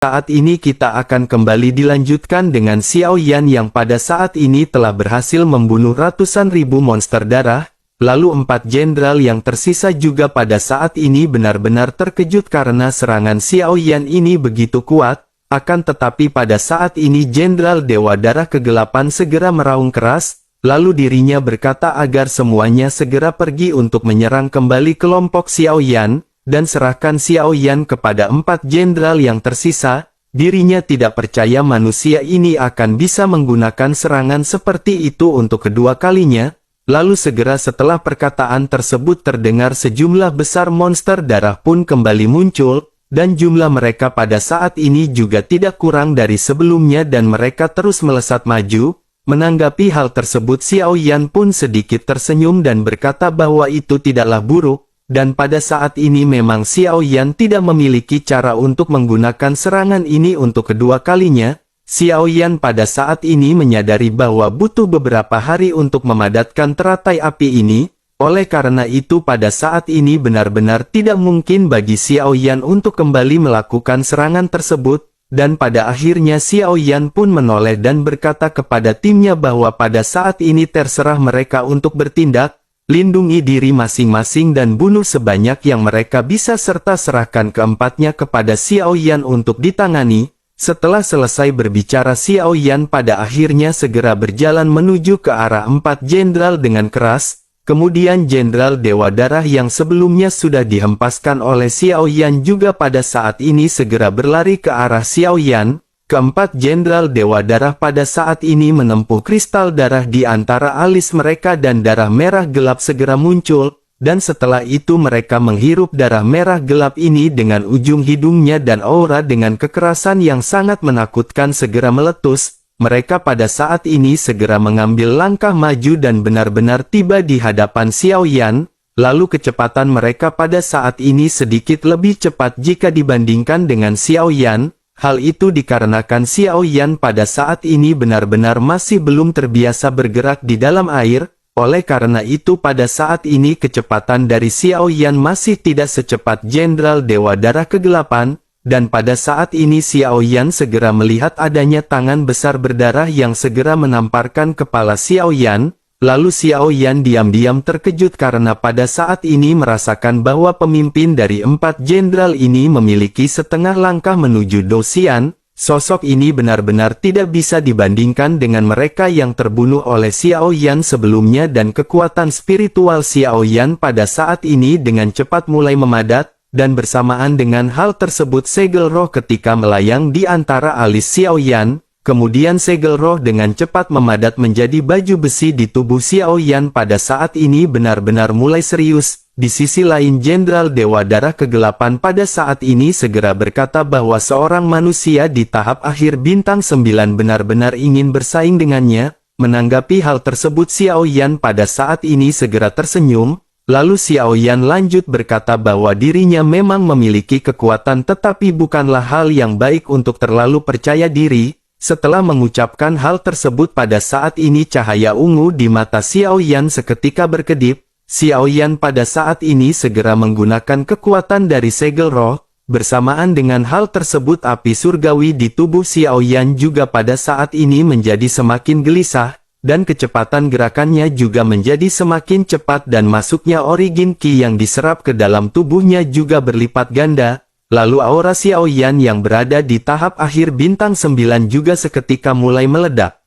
Saat ini kita akan kembali dilanjutkan dengan Xiao Yan yang pada saat ini telah berhasil membunuh ratusan ribu monster darah, lalu 4 jenderal yang tersisa juga pada saat ini benar-benar terkejut karena serangan Xiao Yan ini begitu kuat, akan tetapi pada saat ini Jenderal Dewa Darah Kegelapan segera meraung keras, lalu dirinya berkata agar semuanya segera pergi untuk menyerang kembali kelompok Xiao Yan, dan serahkan Xiao Yan kepada 4 jenderal yang tersisa. Dirinya tidak percaya manusia ini akan bisa menggunakan serangan seperti itu untuk kedua kalinya. Lalu segera setelah perkataan tersebut terdengar sejumlah besar monster darah pun kembali muncul, dan jumlah mereka pada saat ini juga tidak kurang dari sebelumnya dan mereka terus melesat maju. Menanggapi hal tersebut Xiao Yan pun sedikit tersenyum dan berkata bahwa itu tidaklah buruk. Dan pada saat ini memang Xiao Yan tidak memiliki cara untuk menggunakan serangan ini untuk kedua kalinya. Xiao Yan pada saat ini menyadari bahwa butuh beberapa hari untuk memadatkan teratai api ini. Oleh karena itu pada saat ini benar-benar tidak mungkin bagi Xiao Yan untuk kembali melakukan serangan tersebut. Dan pada akhirnya Xiao Yan pun menoleh dan berkata kepada timnya bahwa pada saat ini terserah mereka untuk bertindak. Lindungi diri masing-masing dan bunuh sebanyak yang mereka bisa serta serahkan keempatnya kepada Xiao Yan untuk ditangani. Setelah selesai berbicara Xiao Yan pada akhirnya segera berjalan menuju ke arah 4 jenderal dengan keras. Kemudian Jenderal Dewa Darah yang sebelumnya sudah dihempaskan oleh Xiao Yan juga pada saat ini segera berlari ke arah Xiao Yan. Keempat jenderal Dewa Darah pada saat ini menempuh kristal darah di antara alis mereka dan darah merah gelap segera muncul, dan setelah itu mereka menghirup darah merah gelap ini dengan ujung hidungnya dan aura dengan kekerasan yang sangat menakutkan segera meletus. Mereka pada saat ini segera mengambil langkah maju dan benar-benar tiba di hadapan Xiao Yan, lalu kecepatan mereka pada saat ini sedikit lebih cepat jika dibandingkan dengan Xiao Yan. Hal itu dikarenakan Xiao Yan pada saat ini benar-benar masih belum terbiasa bergerak di dalam air, oleh karena itu pada saat ini kecepatan dari Xiao Yan masih tidak secepat Jenderal Dewa Darah Kegelapan, dan pada saat ini Xiao Yan segera melihat adanya tangan besar berdarah yang segera menamparkan kepala Xiao Yan. Lalu Xiao Yan diam-diam terkejut karena pada saat ini merasakan bahwa pemimpin dari 4 jenderal ini memiliki setengah langkah menuju Dosian. Sosok ini benar-benar tidak bisa dibandingkan dengan mereka yang terbunuh oleh Xiao Yan sebelumnya dan kekuatan spiritual Xiao Yan pada saat ini dengan cepat mulai memadat, dan bersamaan dengan hal tersebut segel roh ketika melayang di antara alis Xiao Yan. Kemudian segel roh dengan cepat memadat menjadi baju besi di tubuh Xiao Yan pada saat ini benar-benar mulai serius. Di sisi lain Jenderal Dewa Darah Kegelapan pada saat ini segera berkata bahwa seorang manusia di tahap akhir bintang 9 benar-benar ingin bersaing dengannya. Menanggapi hal tersebut Xiao Yan pada saat ini segera tersenyum. Lalu Xiao Yan lanjut berkata bahwa dirinya memang memiliki kekuatan tetapi bukanlah hal yang baik untuk terlalu percaya diri. Setelah mengucapkan hal tersebut pada saat ini cahaya ungu di mata Xiao Yan seketika berkedip. Xiao Yan pada saat ini segera menggunakan kekuatan dari segel roh. Bersamaan dengan hal tersebut api surgawi di tubuh Xiao Yan juga pada saat ini menjadi semakin gelisah. Dan kecepatan gerakannya juga menjadi semakin cepat dan masuknya origin Qi yang diserap ke dalam tubuhnya juga berlipat ganda. Lalu aura Xiao Yan yang berada di tahap akhir bintang 9 juga seketika mulai meledak.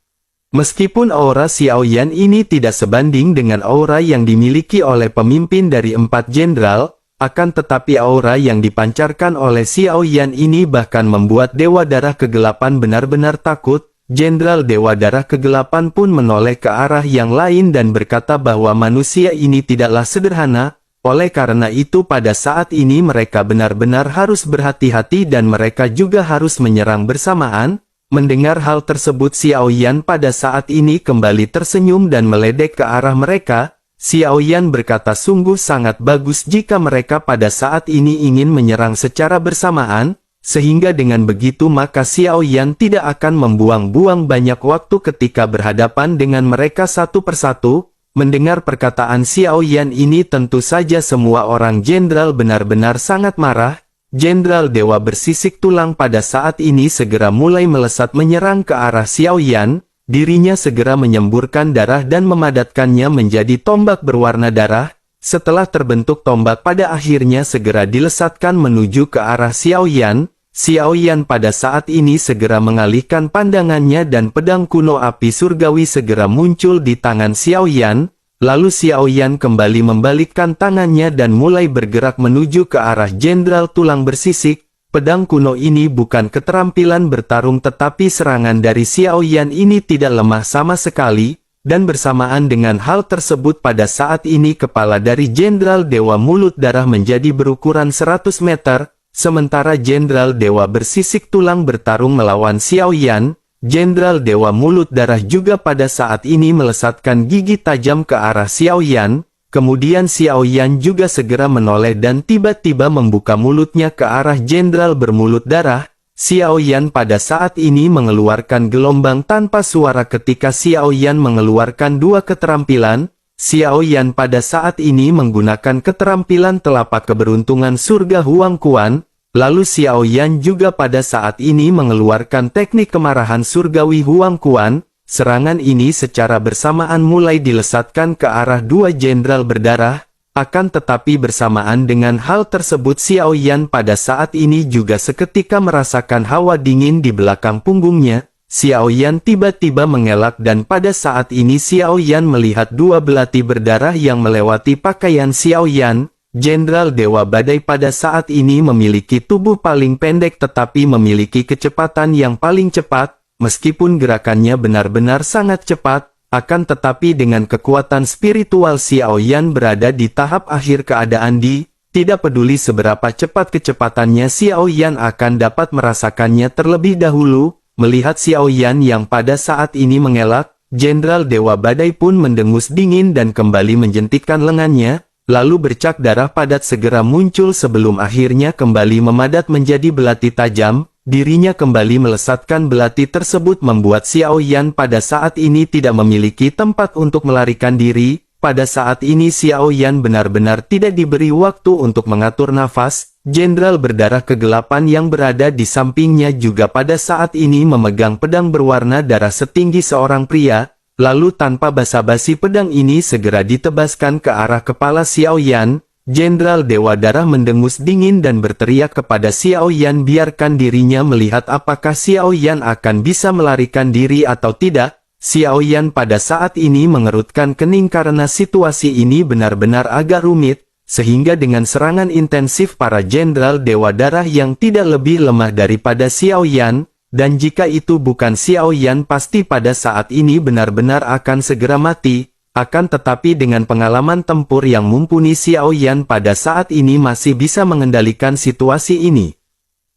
Meskipun aura Xiao Yan ini tidak sebanding dengan aura yang dimiliki oleh pemimpin dari 4 jenderal, akan tetapi aura yang dipancarkan oleh Xiao Yan ini bahkan membuat Dewa Darah Kegelapan benar-benar takut. Jenderal Dewa Darah Kegelapan pun menoleh ke arah yang lain dan berkata bahwa manusia ini tidaklah sederhana. Oleh karena itu pada saat ini mereka benar-benar harus berhati-hati dan mereka juga harus menyerang bersamaan. Mendengar hal tersebut Xiao Yan pada saat ini kembali tersenyum dan meledek ke arah mereka. Xiao Yan berkata sungguh sangat bagus jika mereka pada saat ini ingin menyerang secara bersamaan, sehingga dengan begitu maka Xiao Yan tidak akan membuang-buang banyak waktu ketika berhadapan dengan mereka satu persatu. Mendengar perkataan Xiao Yan ini tentu saja semua orang jenderal benar-benar sangat marah. Jenderal Dewa Bersisik Tulang pada saat ini segera mulai melesat menyerang ke arah Xiao Yan. Dirinya segera menyemburkan darah dan memadatkannya menjadi tombak berwarna darah. Setelah terbentuk tombak pada akhirnya segera dilesatkan menuju ke arah Xiao Yan. Xiao Yan pada saat ini segera mengalihkan pandangannya dan pedang kuno api surgawi segera muncul di tangan Xiao Yan. Lalu Xiao Yan kembali membalikkan tangannya dan mulai bergerak menuju ke arah Jenderal Tulang Bersisik. Pedang kuno ini bukan keterampilan bertarung tetapi serangan dari Xiao Yan ini tidak lemah sama sekali, dan bersamaan dengan hal tersebut pada saat ini kepala dari Jenderal Dewa Mulut Darah menjadi berukuran 100 meter, sementara Jenderal Dewa Bersisik Tulang bertarung melawan Xiao Yan. Jenderal Dewa Mulut Darah juga pada saat ini melesatkan gigi tajam ke arah Xiao Yan. Kemudian Xiao Yan juga segera menoleh dan tiba-tiba membuka mulutnya ke arah Jenderal Bermulut Darah. Xiao Yan pada saat ini mengeluarkan gelombang tanpa suara ketika Xiao Yan mengeluarkan dua keterampilan. Xiao Yan pada saat ini menggunakan keterampilan telapak keberuntungan surga Huang Quan. Lalu Xiao Yan juga pada saat ini mengeluarkan teknik kemarahan surgawi Huang Quan. Serangan ini secara bersamaan mulai dilesatkan ke arah dua jenderal berdarah, akan tetapi bersamaan dengan hal tersebut Xiao Yan pada saat ini juga seketika merasakan hawa dingin di belakang punggungnya. Xiao Yan tiba-tiba mengelak dan pada saat ini Xiao Yan melihat dua belati berdarah yang melewati pakaian Xiao Yan. Jenderal Dewa Badai pada saat ini memiliki tubuh paling pendek tetapi memiliki kecepatan yang paling cepat. Meskipun gerakannya benar-benar sangat cepat, akan tetapi dengan kekuatan spiritual Xiao Yan berada di tahap akhir keadaan tidak peduli seberapa cepat kecepatannya Xiao Yan akan dapat merasakannya terlebih dahulu. Melihat Xiao Yan yang pada saat ini mengelak, Jenderal Dewa Badai pun mendengus dingin dan kembali menjentikkan lengannya, lalu bercak darah padat segera muncul sebelum akhirnya kembali memadat menjadi belati tajam. Dirinya kembali melesatkan belati tersebut membuat Xiao Yan pada saat ini tidak memiliki tempat untuk melarikan diri. Pada saat ini Xiao Yan benar-benar tidak diberi waktu untuk mengatur nafas. Jenderal berdarah kegelapan yang berada di sampingnya juga pada saat ini memegang pedang berwarna darah setinggi seorang pria. Lalu tanpa basa-basi pedang ini segera ditebaskan ke arah kepala Xiao Yan. Jenderal Dewa Darah mendengus dingin dan berteriak kepada Xiao Yan biarkan dirinya melihat apakah Xiao Yan akan bisa melarikan diri atau tidak. Xiao Yan pada saat ini mengerutkan kening karena situasi ini benar-benar agak rumit, sehingga dengan serangan intensif para Jenderal Dewa Darah yang tidak lebih lemah daripada Xiao Yan, dan jika itu bukan Xiao Yan pasti pada saat ini benar-benar akan segera mati. Akan tetapi dengan pengalaman tempur yang mumpuni Xiao Yan pada saat ini masih bisa mengendalikan situasi ini.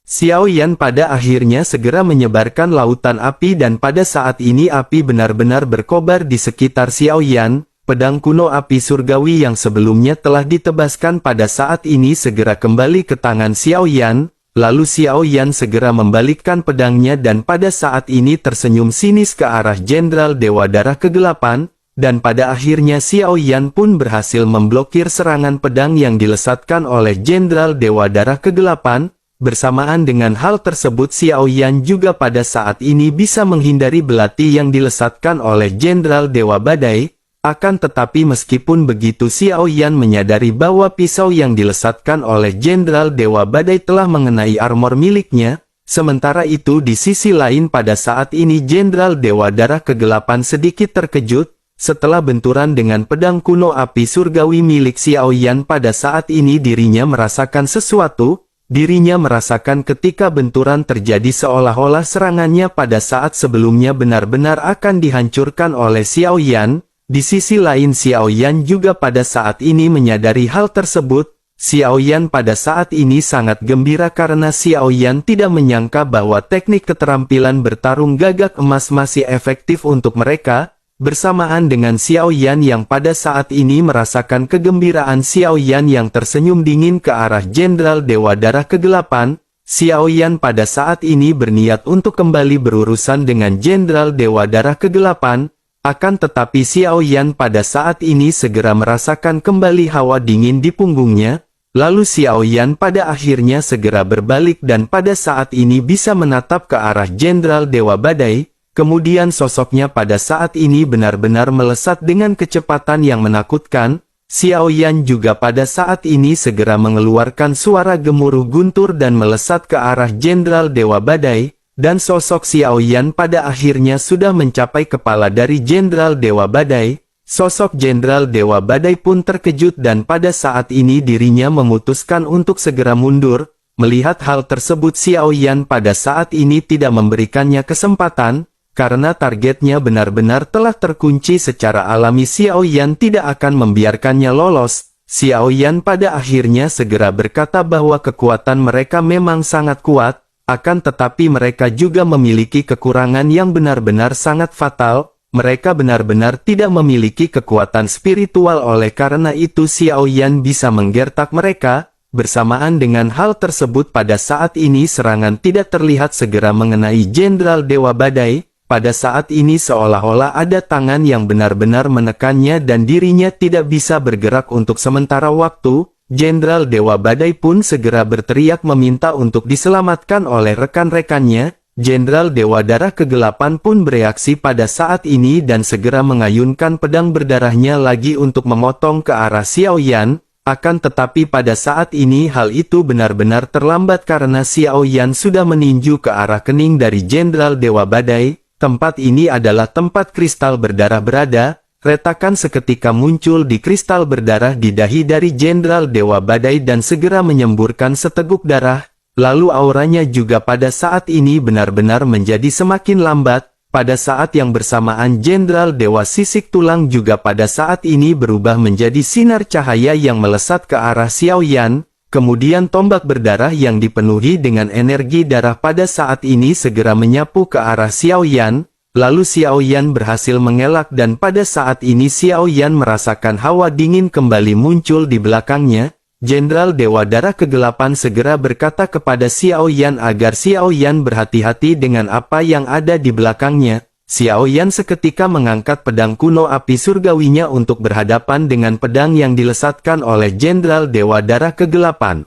Xiao Yan pada akhirnya segera menyebarkan lautan api dan pada saat ini api benar-benar berkobar di sekitar Xiao Yan. Pedang kuno api surgawi yang sebelumnya telah ditebaskan pada saat ini segera kembali ke tangan Xiao Yan. Lalu Xiao Yan segera membalikkan pedangnya dan pada saat ini tersenyum sinis ke arah Jenderal Dewa Darah Kegelapan. Dan pada akhirnya Xiao Yan pun berhasil memblokir serangan pedang yang dilesatkan oleh Jenderal Dewa Darah Kegelapan. Bersamaan dengan hal tersebut Xiao Yan juga pada saat ini bisa menghindari belati yang dilesatkan oleh Jenderal Dewa Badai. Akan tetapi meskipun begitu Xiao Yan menyadari bahwa pisau yang dilesatkan oleh Jenderal Dewa Badai telah mengenai armor miliknya. Sementara itu di sisi lain pada saat ini Jenderal Dewa Darah Kegelapan sedikit terkejut. Setelah benturan dengan pedang kuno api surgawi milik Xiao Yan pada saat ini dirinya merasakan sesuatu. Dirinya merasakan ketika benturan terjadi seolah-olah serangannya pada saat sebelumnya benar-benar akan dihancurkan oleh Xiao Yan. Di sisi lain Xiao Yan juga pada saat ini menyadari hal tersebut. Xiao Yan pada saat ini sangat gembira karena Xiao Yan tidak menyangka bahwa teknik keterampilan bertarung gagak emas masih efektif untuk mereka. Bersamaan dengan Xiao Yan yang pada saat ini merasakan kegembiraan Xiao Yan yang tersenyum dingin ke arah Jenderal Dewa Darah Kegelapan, Xiao Yan pada saat ini berniat untuk kembali berurusan dengan Jenderal Dewa Darah Kegelapan, akan tetapi Xiao Yan pada saat ini segera merasakan kembali hawa dingin di punggungnya. Lalu Xiao Yan pada akhirnya segera berbalik dan pada saat ini bisa menatap ke arah Jenderal Dewa Badai. Kemudian sosoknya pada saat ini benar-benar melesat dengan kecepatan yang menakutkan. Xiao Yan juga pada saat ini segera mengeluarkan suara gemuruh guntur dan melesat ke arah Jenderal Dewa Badai. Dan sosok Xiao Yan pada akhirnya sudah mencapai kepala dari Jenderal Dewa Badai. Sosok Jenderal Dewa Badai pun terkejut dan pada saat ini dirinya memutuskan untuk segera mundur. Melihat hal tersebut Xiao Yan pada saat ini tidak memberikannya kesempatan, karena targetnya benar-benar telah terkunci secara alami. Xiao Yan tidak akan membiarkannya lolos. Xiao Yan pada akhirnya segera berkata bahwa kekuatan mereka memang sangat kuat, akan tetapi mereka juga memiliki kekurangan yang benar-benar sangat fatal. Mereka benar-benar tidak memiliki kekuatan spiritual, oleh karena itu Xiao Yan bisa menggertak mereka. Bersamaan dengan hal tersebut pada saat ini serangan tidak terlihat segera mengenai Jenderal Dewa Badai. Pada saat ini seolah-olah ada tangan yang benar-benar menekannya dan dirinya tidak bisa bergerak untuk sementara waktu. Jenderal Dewa Badai pun segera berteriak meminta untuk diselamatkan oleh rekan-rekannya. Jenderal Dewa Darah Kegelapan pun bereaksi pada saat ini dan segera mengayunkan pedang berdarahnya lagi untuk memotong ke arah Xiao Yan. Akan tetapi pada saat ini hal itu benar-benar terlambat karena Xiao Yan sudah meninju ke arah kening dari Jenderal Dewa Badai. Tempat ini adalah tempat kristal berdarah berada. Retakan seketika muncul di kristal berdarah di dahi dari Jenderal Dewa Badai dan segera menyemburkan seteguk darah. Lalu auranya juga pada saat ini benar-benar menjadi semakin lambat. Pada saat yang bersamaan Jenderal Dewa Sisik Tulang juga pada saat ini berubah menjadi sinar cahaya yang melesat ke arah Xiao Yan. Kemudian tombak berdarah yang dipenuhi dengan energi darah pada saat ini segera menyapu ke arah Xiao Yan. Lalu Xiao Yan berhasil mengelak dan pada saat ini Xiao Yan merasakan hawa dingin kembali muncul di belakangnya. Jenderal Dewa Darah Kegelapan segera berkata kepada Xiao Yan agar Xiao Yan berhati-hati dengan apa yang ada di belakangnya. Xiao Yan seketika mengangkat pedang kuno api surgawinya untuk berhadapan dengan pedang yang dilesatkan oleh Jenderal Dewa Darah Kegelapan.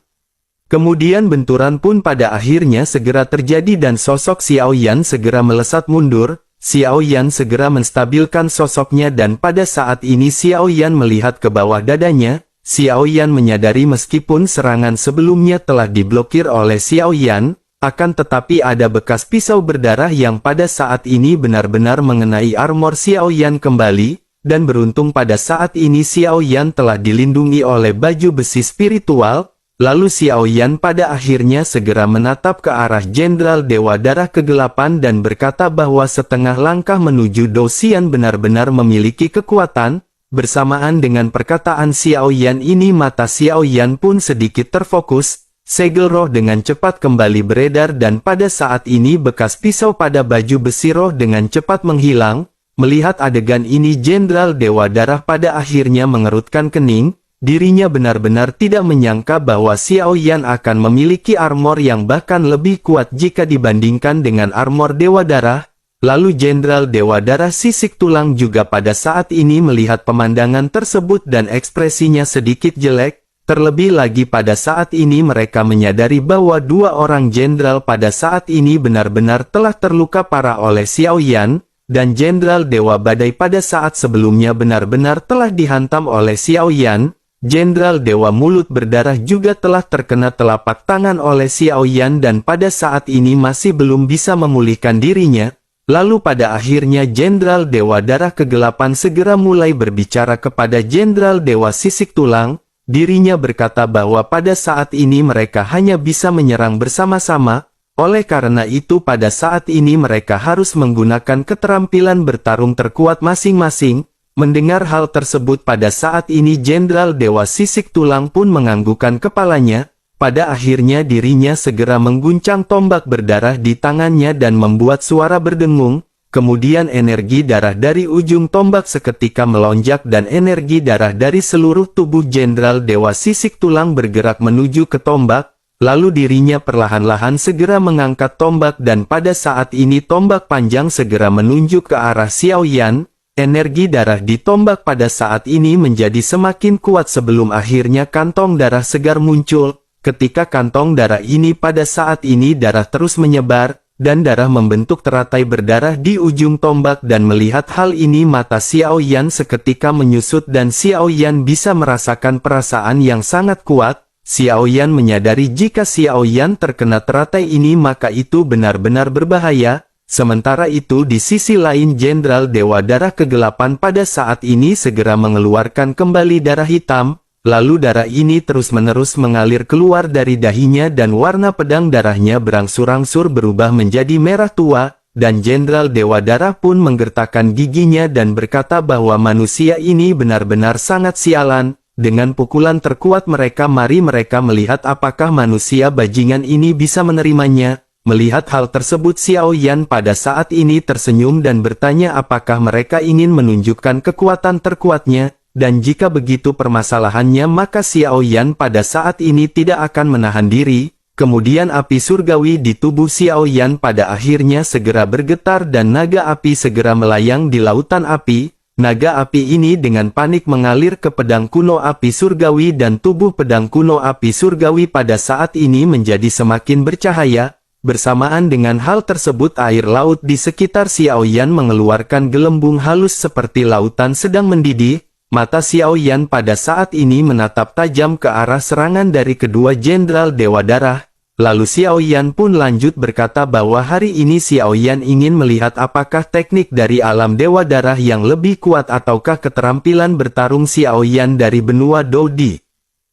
Kemudian benturan pun pada akhirnya segera terjadi dan sosok Xiao Yan segera melesat mundur. Xiao Yan segera menstabilkan sosoknya dan pada saat ini Xiao Yan melihat ke bawah dadanya. Xiao Yan menyadari meskipun serangan sebelumnya telah diblokir oleh Xiao Yan, akan tetapi ada bekas pisau berdarah yang pada saat ini benar-benar mengenai armor Xiao Yan kembali, dan beruntung pada saat ini Xiao Yan telah dilindungi oleh baju besi spiritual. Lalu Xiao Yan pada akhirnya segera menatap ke arah Jenderal Dewa Darah Kegelapan dan berkata bahwa setengah langkah menuju Dou Xian benar-benar memiliki kekuatan. Bersamaan dengan perkataan Xiao Yan ini mata Xiao Yan pun sedikit terfokus. Segel roh dengan cepat kembali beredar dan pada saat ini bekas pisau pada baju besi roh dengan cepat menghilang. Melihat adegan ini Jenderal Dewa Darah pada akhirnya mengerutkan kening. Dirinya benar-benar tidak menyangka bahwa Xiao Yan akan memiliki armor yang bahkan lebih kuat jika dibandingkan dengan armor Dewa Darah. Lalu Jenderal Dewa Darah Sisik Tulang juga pada saat ini melihat pemandangan tersebut dan ekspresinya sedikit jelek. Terlebih lagi pada saat ini mereka menyadari bahwa dua orang jenderal pada saat ini benar-benar telah terluka parah oleh Xiao Yan. Dan Jenderal Dewa Badai pada saat sebelumnya benar-benar telah dihantam oleh Xiao Yan. Jenderal Dewa Mulut Berdarah juga telah terkena telapak tangan oleh Xiao Yan dan pada saat ini masih belum bisa memulihkan dirinya. Lalu pada akhirnya Jenderal Dewa Darah Kegelapan segera mulai berbicara kepada Jenderal Dewa Sisik Tulang. Dirinya berkata bahwa pada saat ini mereka hanya bisa menyerang bersama-sama. Oleh karena itu pada saat ini mereka harus menggunakan keterampilan bertarung terkuat masing-masing. Mendengar hal tersebut pada saat ini Jenderal Dewa Sisik Tulang pun menganggukkan kepalanya. Pada akhirnya dirinya segera mengguncang tombak berdarah di tangannya dan membuat suara berdengung. Kemudian energi darah dari ujung tombak seketika melonjak dan energi darah dari seluruh tubuh Jenderal Dewa Sisik Tulang bergerak menuju ke tombak. Lalu dirinya perlahan-lahan segera mengangkat tombak dan pada saat ini tombak panjang segera menunjuk ke arah Xiao Yan. Energi darah di tombak pada saat ini menjadi semakin kuat sebelum akhirnya kantong darah segar muncul. Ketika kantong darah ini pada saat ini darah terus menyebar, dan darah membentuk teratai berdarah di ujung tombak, dan melihat hal ini mata Xiao Yan seketika menyusut dan Xiao Yan bisa merasakan perasaan yang sangat kuat. Xiao Yan menyadari jika Xiao Yan terkena teratai ini maka itu benar-benar berbahaya. Sementara itu di sisi lain Jenderal Dewa Darah Kegelapan pada saat ini segera mengeluarkan kembali darah hitam. Lalu darah ini terus-menerus mengalir keluar dari dahinya dan warna pedang darahnya berangsur-angsur berubah menjadi merah tua, dan Jenderal Dewa Darah pun menggertakkan giginya dan berkata bahwa manusia ini benar-benar sangat sialan. Dengan pukulan terkuat mereka, mari mereka melihat apakah manusia bajingan ini bisa menerimanya. Melihat hal tersebut Xiao Yan pada saat ini tersenyum dan bertanya apakah mereka ingin menunjukkan kekuatan terkuatnya. Dan jika begitu permasalahannya maka Xiao Yan pada saat ini tidak akan menahan diri. Kemudian api surgawi di tubuh Xiao Yan pada akhirnya segera bergetar dan naga api segera melayang di lautan api. Naga api ini dengan panik mengalir ke pedang kuno api surgawi dan tubuh pedang kuno api surgawi pada saat ini menjadi semakin bercahaya. Bersamaan dengan hal tersebut air laut di sekitar Xiao Yan mengeluarkan gelembung halus seperti lautan sedang mendidih. Mata Xiao Yan pada saat ini menatap tajam ke arah serangan dari kedua Jenderal Dewa Darah. Lalu Xiao Yan pun lanjut berkata bahwa hari ini Xiao Yan ingin melihat apakah teknik dari alam Dewa Darah yang lebih kuat ataukah keterampilan bertarung Xiao Yan dari benua Dodi.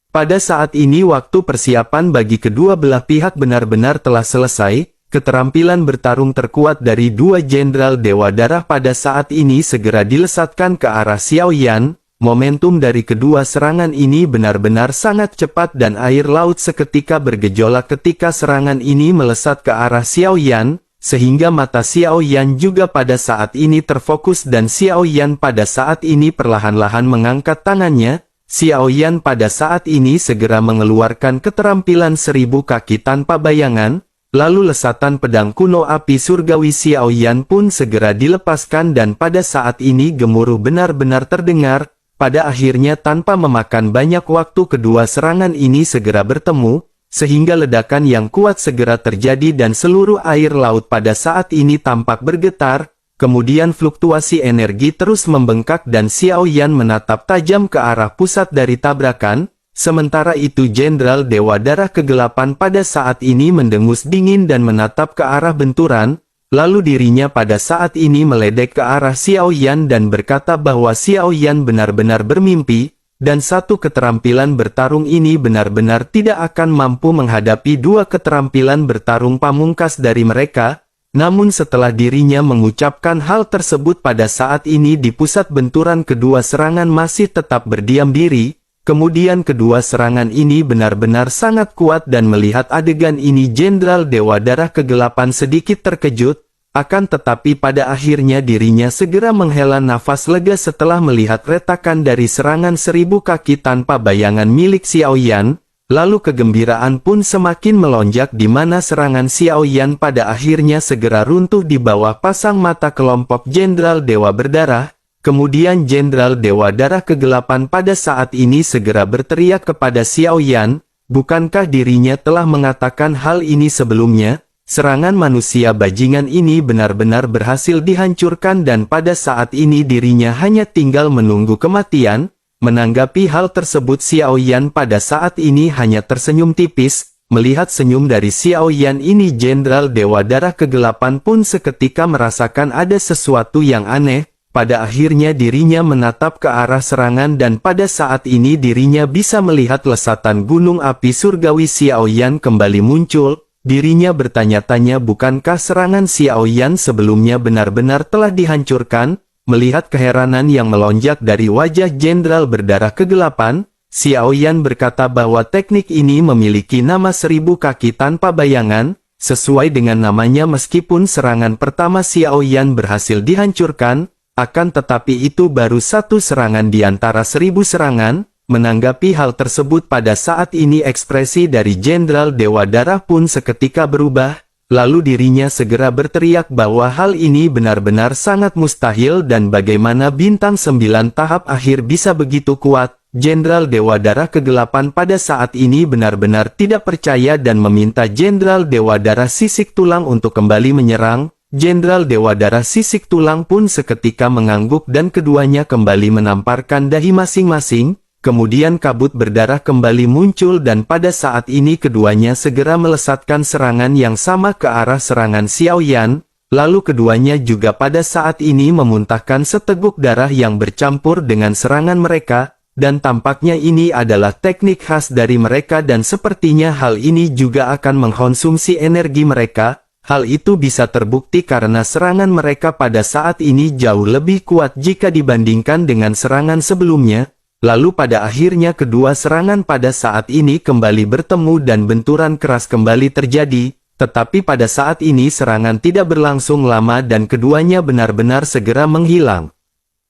Pada saat ini waktu persiapan bagi kedua belah pihak benar-benar telah selesai. Keterampilan bertarung terkuat dari dua Jenderal Dewa Darah pada saat ini segera dilesatkan ke arah Xiao Yan. Momentum dari kedua serangan ini benar-benar sangat cepat dan air laut seketika bergejolak ketika serangan ini melesat ke arah Xiao Yan, sehingga mata Xiao Yan juga pada saat ini terfokus dan Xiao Yan pada saat ini perlahan-lahan mengangkat tangannya. Xiao Yan pada saat ini segera mengeluarkan keterampilan 1000 kaki tanpa bayangan, lalu lesatan pedang kuno api surgawi Xiao Yan pun segera dilepaskan dan pada saat ini gemuruh benar-benar terdengar. Pada akhirnya tanpa memakan banyak waktu kedua serangan ini segera bertemu, sehingga ledakan yang kuat segera terjadi dan seluruh air laut pada saat ini tampak bergetar, kemudian fluktuasi energi terus membengkak dan Xiao Yan menatap tajam ke arah pusat dari tabrakan, sementara itu Jenderal Dewa Darah Kegelapan pada saat ini mendengus dingin dan menatap ke arah benturan. Lalu dirinya pada saat ini meledek ke arah Xiao Yan dan berkata bahwa Xiao Yan benar-benar bermimpi, dan satu keterampilan bertarung ini benar-benar tidak akan mampu menghadapi dua keterampilan bertarung pamungkas dari mereka. Namun setelah dirinya mengucapkan hal tersebut pada saat ini di pusat benturan kedua serangan masih tetap berdiam diri. Kemudian kedua serangan ini benar-benar sangat kuat dan melihat adegan ini Jenderal Dewa Darah Kegelapan sedikit terkejut, akan tetapi pada akhirnya dirinya segera menghela nafas lega setelah melihat retakan dari serangan 1000 kaki tanpa bayangan milik Xiao Yan, lalu kegembiraan pun semakin melonjak di mana serangan Xiao Yan pada akhirnya segera runtuh di bawah pasang mata kelompok Jenderal Dewa Berdarah. Kemudian Jenderal Dewa Darah Kegelapan pada saat ini segera berteriak kepada Xiao Yan, bukankah dirinya telah mengatakan hal ini sebelumnya? Serangan manusia bajingan ini benar-benar berhasil dihancurkan dan pada saat ini dirinya hanya tinggal menunggu kematian. Menanggapi hal tersebut Xiao Yan pada saat ini hanya tersenyum tipis. Melihat senyum dari Xiao Yan ini Jenderal Dewa Darah Kegelapan pun seketika merasakan ada sesuatu yang aneh. Pada akhirnya dirinya menatap ke arah serangan dan pada saat ini dirinya bisa melihat lesatan gunung api surgawi Xiao Yan kembali muncul. Dirinya bertanya-tanya bukankah serangan Xiao Yan sebelumnya benar-benar telah dihancurkan? Melihat keheranan yang melonjak dari wajah Jenderal Berdarah Kegelapan, Xiao Yan berkata bahwa teknik ini memiliki nama 1000 kaki tanpa bayangan, sesuai dengan namanya meskipun serangan pertama Xiao Yan berhasil dihancurkan, akan tetapi itu baru satu serangan di antara 1000 serangan. Menanggapi hal tersebut pada saat ini ekspresi dari Jenderal Dewa Darah pun seketika berubah. lalu dirinya segera berteriak bahwa hal ini benar-benar sangat mustahil dan bagaimana bintang 9 tahap akhir bisa begitu kuat. Jenderal Dewa Darah Kegelapan pada saat ini benar-benar tidak percaya dan meminta Jenderal Dewa Darah Sisik Tulang untuk kembali menyerang. Jenderal Dewa Darah Sisik Tulang pun seketika mengangguk dan keduanya kembali menamparkan dahi masing-masing. Kemudian kabut berdarah kembali muncul dan pada saat ini keduanya segera melesatkan serangan yang sama ke arah serangan Xiao Yan. Lalu keduanya juga pada saat ini memuntahkan seteguk darah yang bercampur dengan serangan mereka. Dan tampaknya ini adalah teknik khas dari mereka dan sepertinya hal ini juga akan mengkonsumsi energi mereka. Hal itu bisa terbukti karena serangan mereka pada saat ini jauh lebih kuat jika dibandingkan dengan serangan sebelumnya. Lalu pada akhirnya kedua serangan pada saat ini kembali bertemu dan benturan keras kembali terjadi. Tetapi pada saat ini serangan tidak berlangsung lama dan keduanya benar-benar segera menghilang.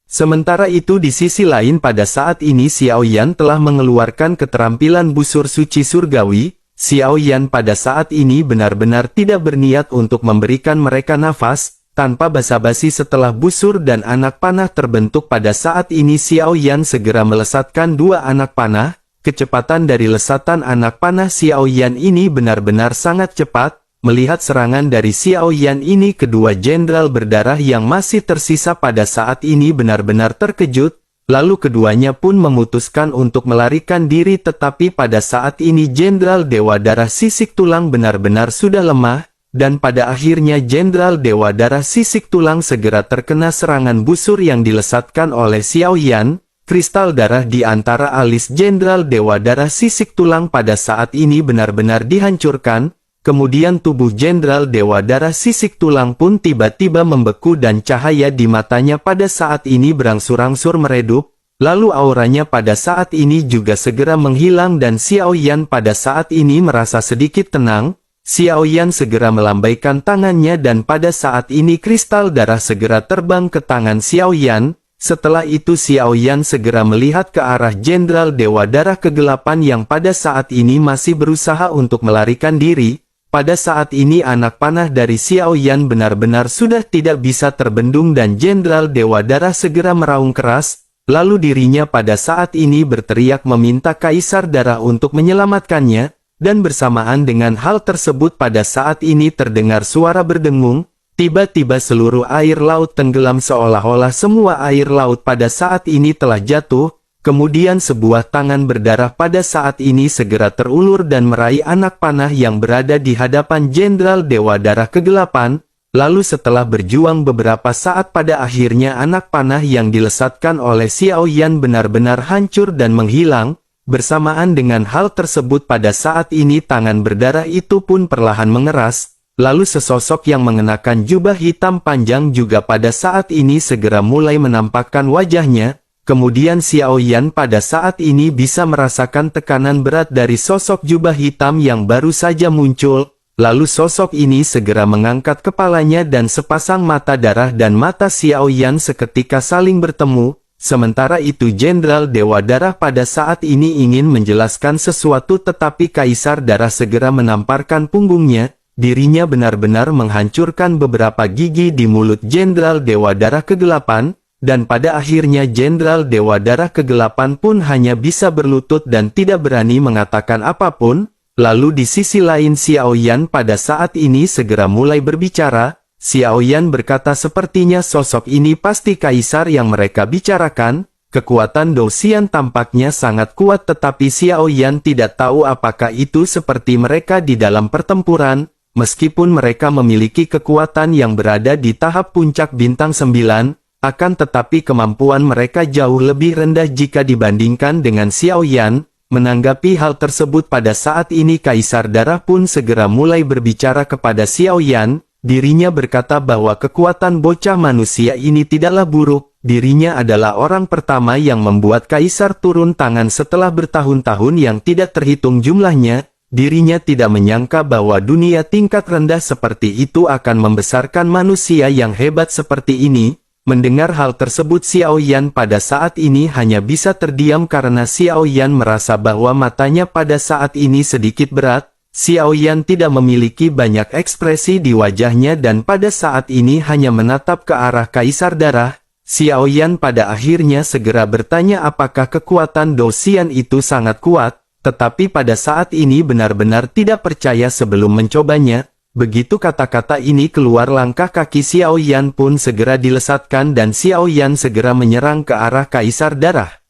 Sementara itu di sisi lain pada saat ini Xiao Yan telah mengeluarkan keterampilan busur suci surgawi. Xiao Yan pada saat ini benar-benar tidak berniat untuk memberikan mereka nafas. Tanpa basa-basi setelah busur dan anak panah terbentuk pada saat ini Xiao Yan segera melesatkan dua anak panah. Kecepatan dari lesatan anak panah Xiao Yan ini benar-benar sangat cepat. Melihat serangan dari Xiao Yan ini kedua jenderal berdarah yang masih tersisa pada saat ini benar-benar terkejut, lalu keduanya pun memutuskan untuk melarikan diri tetapi pada saat ini Jenderal Dewa Darah Sisik Tulang benar-benar sudah lemah, dan pada akhirnya Jenderal Dewa Darah Sisik Tulang segera terkena serangan busur yang dilesatkan oleh Xiao Yan. Kristal darah di antara alis Jenderal Dewa Darah Sisik Tulang pada saat ini benar-benar dihancurkan. Kemudian tubuh Jenderal Dewa Darah Sisik Tulang pun tiba-tiba membeku dan cahaya di matanya pada saat ini berangsur-angsur meredup, lalu auranya pada saat ini juga segera menghilang dan Xiao Yan pada saat ini merasa sedikit tenang. Xiao Yan segera melambaikan tangannya dan pada saat ini kristal darah segera terbang ke tangan Xiao Yan. Setelah itu Xiao Yan segera melihat ke arah Jenderal Dewa Darah Kegelapan yang pada saat ini masih berusaha untuk melarikan diri. Pada saat ini anak panah dari Xiao Yan benar-benar sudah tidak bisa terbendung dan Jenderal Dewa Darah segera meraung keras, lalu dirinya pada saat ini berteriak meminta Kaisar Darah untuk menyelamatkannya, dan bersamaan dengan hal tersebut pada saat ini terdengar suara berdengung, tiba-tiba seluruh air laut tenggelam seolah-olah semua air laut pada saat ini telah jatuh. Kemudian sebuah tangan berdarah pada saat ini segera terulur dan meraih anak panah yang berada di hadapan Jenderal Dewa Darah Kegelapan. Lalu setelah berjuang beberapa saat pada akhirnya anak panah yang dilesatkan oleh Xiao Yan benar-benar hancur dan menghilang. Bersamaan dengan hal tersebut pada saat ini tangan berdarah itu pun perlahan mengeras. Lalu sesosok yang mengenakan jubah hitam panjang juga pada saat ini segera mulai menampakkan wajahnya. Kemudian Xiao Yan pada saat ini bisa merasakan tekanan berat dari sosok jubah hitam yang baru saja muncul. Lalu sosok ini segera mengangkat kepalanya dan sepasang mata darah dan mata Xiao Yan seketika saling bertemu. Sementara itu Jenderal Dewa Darah pada saat ini ingin menjelaskan sesuatu tetapi Kaisar Darah segera menamparkan punggungnya. Dirinya benar-benar menghancurkan beberapa gigi di mulut Jenderal Dewa Darah Kegelapan. Dan pada akhirnya Jenderal Dewa Darah Kegelapan pun hanya bisa berlutut dan tidak berani mengatakan apapun. Lalu di sisi lain Xiao Yan pada saat ini segera mulai berbicara. Xiao Yan berkata sepertinya sosok ini pasti kaisar yang mereka bicarakan. Kekuatan Dou Xian tampaknya sangat kuat tetapi Xiao Yan tidak tahu apakah itu seperti mereka di dalam pertempuran. Meskipun mereka memiliki kekuatan yang berada di tahap puncak bintang 9. Akan tetapi kemampuan mereka jauh lebih rendah jika dibandingkan dengan Xiao Yan. Menanggapi hal tersebut pada saat ini Kaisar Darah pun segera mulai berbicara kepada Xiao Yan. Dirinya berkata bahwa kekuatan bocah manusia ini tidaklah buruk. Dirinya adalah orang pertama yang membuat Kaisar turun tangan setelah bertahun-tahun yang tidak terhitung jumlahnya. Dirinya tidak menyangka bahwa dunia tingkat rendah seperti itu akan membesarkan manusia yang hebat seperti ini. Mendengar hal tersebut Xiao Yan pada saat ini hanya bisa terdiam karena Xiao Yan merasa bahwa matanya pada saat ini sedikit berat. Xiao Yan tidak memiliki banyak ekspresi di wajahnya dan pada saat ini hanya menatap ke arah Kaisar Darah. Xiao Yan pada akhirnya segera bertanya apakah kekuatan Do Xian itu sangat kuat, tetapi pada saat ini benar-benar tidak percaya sebelum mencobanya. Begitu kata-kata ini keluar, langkah kaki Xiao Yan pun segera dilesatkan dan Xiao Yan segera menyerang ke arah Kaisar Darah.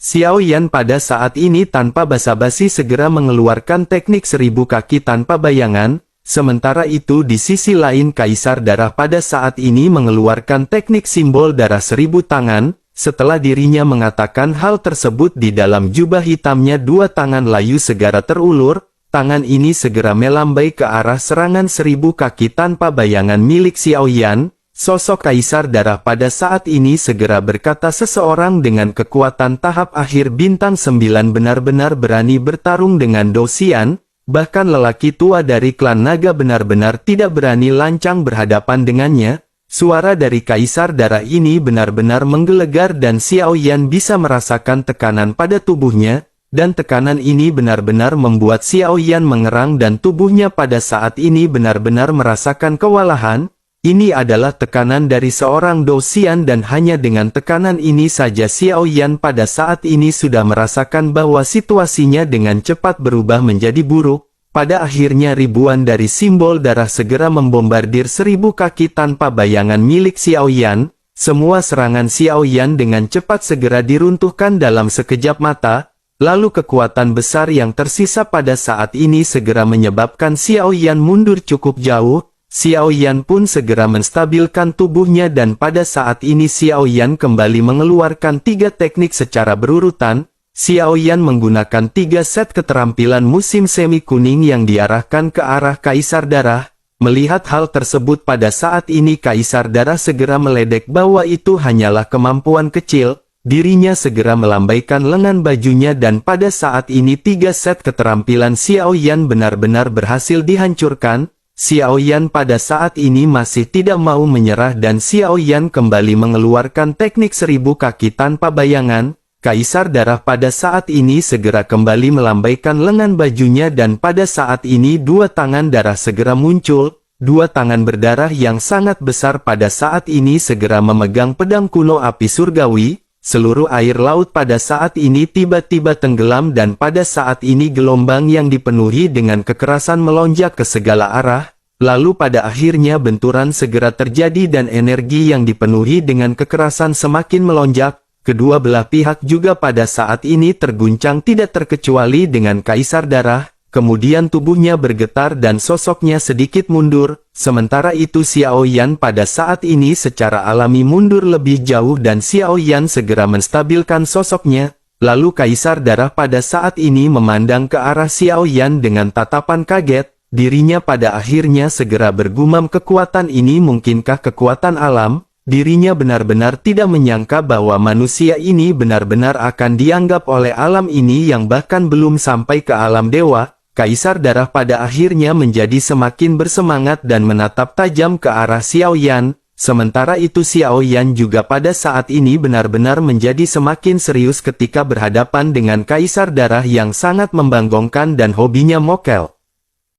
Xiao Yan pada saat ini tanpa basa-basi segera mengeluarkan teknik 1000 kaki tanpa bayangan, sementara itu di sisi lain Kaisar Darah pada saat ini mengeluarkan teknik simbol darah 1000 tangan. Setelah dirinya mengatakan hal tersebut, di dalam jubah hitamnya 2 tangan layu segera terulur, tangan ini segera melambai ke arah serangan 1000 kaki tanpa bayangan milik Xiao Yan. Sosok Kaisar Darah pada saat ini segera berkata, seseorang dengan kekuatan tahap akhir bintang 9 benar-benar berani bertarung dengan Do Xian, bahkan lelaki tua dari klan naga benar-benar tidak berani lancang berhadapan dengannya. Suara dari Kaisar Darah ini benar-benar menggelegar dan Xiao Yan bisa merasakan tekanan pada tubuhnya, dan tekanan ini benar-benar membuat Xiao Yan mengerang dan tubuhnya pada saat ini benar-benar merasakan kewalahan. Ini adalah tekanan dari seorang Do Xian dan hanya dengan tekanan ini saja Xiao Yan pada saat ini sudah merasakan bahwa situasinya dengan cepat berubah menjadi buruk. Pada akhirnya ribuan dari simbol darah segera membombardir 1000 kaki tanpa bayangan milik Xiao Yan. Semua serangan Xiao Yan dengan cepat segera diruntuhkan dalam sekejap mata. Lalu kekuatan besar yang tersisa pada saat ini segera menyebabkan Xiao Yan mundur cukup jauh. Xiao Yan pun segera menstabilkan tubuhnya dan pada saat ini Xiao Yan kembali mengeluarkan 3 teknik secara berurutan. Xiao Yan menggunakan 3 set keterampilan musim semi kuning yang diarahkan ke arah Kaisar Darah. Melihat hal tersebut pada saat ini Kaisar Darah segera meledek bahwa itu hanyalah kemampuan kecil. Dirinya segera melambaikan lengan bajunya dan pada saat ini 3 set keterampilan Xiao Yan benar-benar berhasil dihancurkan. Xiao Yan pada saat ini masih tidak mau menyerah dan Xiao Yan kembali mengeluarkan teknik 1000 kaki tanpa bayangan. Kaisar Darah pada saat ini segera kembali melambaikan lengan bajunya dan pada saat ini 2 tangan darah segera muncul. 2 tangan berdarah yang sangat besar pada saat ini segera memegang pedang kuno api surgawi. Seluruh air laut pada saat ini tiba-tiba tenggelam dan pada saat ini gelombang yang dipenuhi dengan kekerasan melonjak ke segala arah. Lalu pada akhirnya benturan segera terjadi dan energi yang dipenuhi dengan kekerasan semakin melonjak. Kedua belah pihak juga pada saat ini terguncang tidak terkecuali dengan Kaisar Darah. Kemudian tubuhnya bergetar dan sosoknya sedikit mundur. Sementara itu Xiao Yan pada saat ini secara alami mundur lebih jauh dan Xiao Yan segera menstabilkan sosoknya. Lalu Kaisar Darah pada saat ini memandang ke arah Xiao Yan dengan tatapan kaget. Dirinya pada akhirnya segera bergumam, kekuatan ini mungkinkah kekuatan alam? Dirinya benar-benar tidak menyangka bahwa manusia ini benar-benar akan dianggap oleh alam ini yang bahkan belum sampai ke alam dewa. Kaisar Darah pada akhirnya menjadi semakin bersemangat dan menatap tajam ke arah Xiao Yan. Sementara itu Xiao Yan juga pada saat ini benar-benar menjadi semakin serius ketika berhadapan dengan Kaisar Darah yang sangat membanggakan dan hobinya mokel.